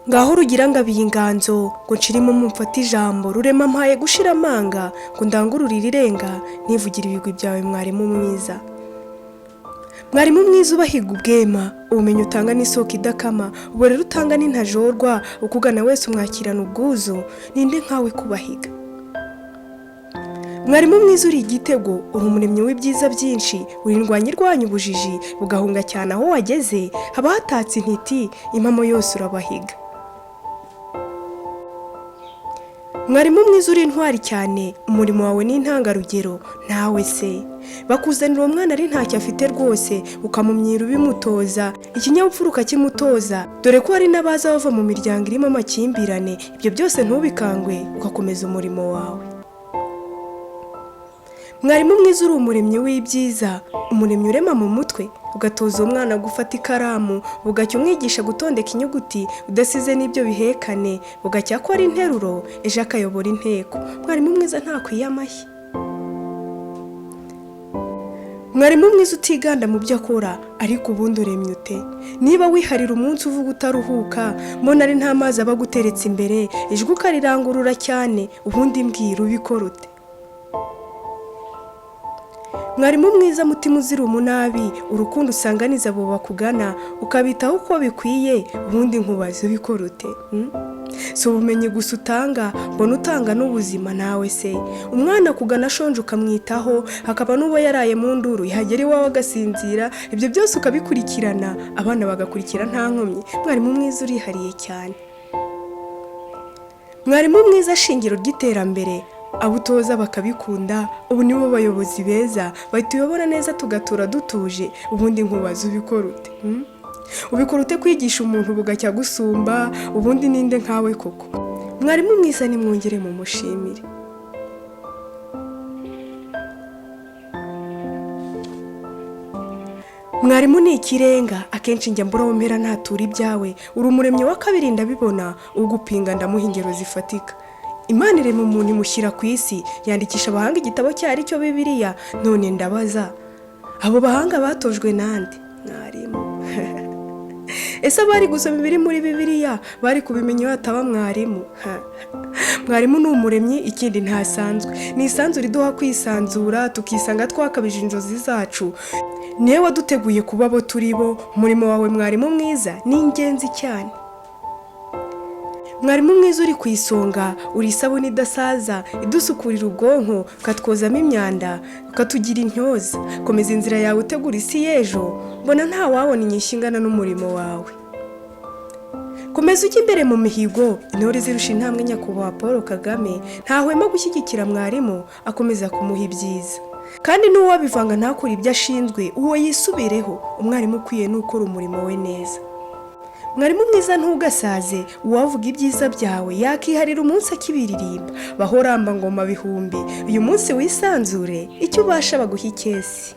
Ngaho rugira ngabiye inganzo ngo nshirimo mumfata ijambo rurema mpaye gushira amanga ngo ndangururire irenga nivugire ibigwi byawe mwarimu mwiza. Mwarimu mwiza ubahiga ubwema ubumenyi utanga n'isoko idakama ubo rero utanga n'intajorwa ukugana wese umwakirana ubwuzu ninde nkawe kubahiga. Mwarimu mwiza uri igitego uri umuremyi w'ibyiza byinshi urindwanya irwanya ubujiji bugahunga cyane aho wageze haba hatatse intiti impamo yose urabahiga. Mwarimu mwiza uri intwari cyane umurimo wawe ni intangarugero nawe se bakuzanira uwo mwana ari ntacyo afite rwose ukamumyira ubimutoza ikinyabupfura ukakimutoza dore ko hari n'abaza bava mu miryango irimo amakimbirane ibyo byose ntubikangwe ugakomeza umurimo wawe. Mwarimu mwiza uri umuremyi w'ibyiza umuremyi urema mu mutwe ugatoza umwana gufata ikaramu ugacya umwigisha gutondeka inyuguti udasize n'ibyo bihekane ugacya ko ari interuro ejo akayobora inteko. Mwarimu mwiza ntakwiye amashyi. Mwarimu mwiza utiganda mu byo akora ariko ubundi uremye ute niba wiharira umunsi uvuga utaruhuka mbona ari nta mazi aba guteretse imbere ijwi ukarirangurura cyane ubundi mbwira ubikora ute. Mwarimu mwiza mutima uzira umunabi urukundo usanganiza abo bakugana ukabitaho uko bikwiye ubundi nkubaza ubikora ute. Si ubumenyi gusa utanga mbona utanga n'ubuzima nawe se umwana kugana ashonje ukamwitaho hakaba n'uwo yaraye mu nduru yahagera iwawe agasinzira ibyo byose ukabikurikirana abana bagakurikira nta nkomyi. Mwarimu mwiza urihariye cyane. Mwarimu mwiza shingiro ry'iterambere abutoza bakabikunda ubu nibo bayobozi beza batuyobora neza tugatura dutuje ubundi nkubaza ubikora ute. Ubikora ute kwigisha umuntu bugacya gusumba ubundi ninde nkawe koko. Mwarimu mwiza nimwongere mu mushimire. Mwarimu ni ikirenga akenshi njya mbura wompera ntatura ibyawe uri umuremyi wa kabiri ndabibona ugupinga ndamuha ingero zifatika. Imana irema umuntu imushyira ku isi yandikisha abahanga igitabo cyari cyo Bibiliya none ndabaza abo bahanga batojwe nande. Mwarimu ese abari gusoma ibiri muri Bibiliya bari kubimenya bataba mwarimu. Mwarimu ni umuremyi ikindi ntasanzwe ni isanzu riduha kwisanzura tukisanga twakabije inzozi zacu niwe waduteguye kuba abo turi bo. Umurimo wawe mwarimu mwiza ni ingenzi cyane. Mwarimu mwiza uri ku isonga uri isabune idasaza idusukurira ubwonko katwozamo imyanda ukatugira intyoza. Komeza inzira yawe utegura isi y'ejo mbona nta wabona inyishyu ingana n'umurimo wawe. Komeza ujya imbere mu mihigo intore zirusha intambwe nyakubahwa Paul Kagame ntahwema gushyigikira mwarimu akomeza kumuha ibyiza kandi n'uwabivanga ntakora ibyo ashinzwe uwo yisubireho. Umwarimu ukwiye n'ukora umurimo we neza. Mwarimu mwiza ntugasaze uwavuga ibyiza byawe yakiharira umunsi akibiririmba bahoramba ngoma bihumbi uyu munsi wisanzure icyo ubasha baguha ikesi.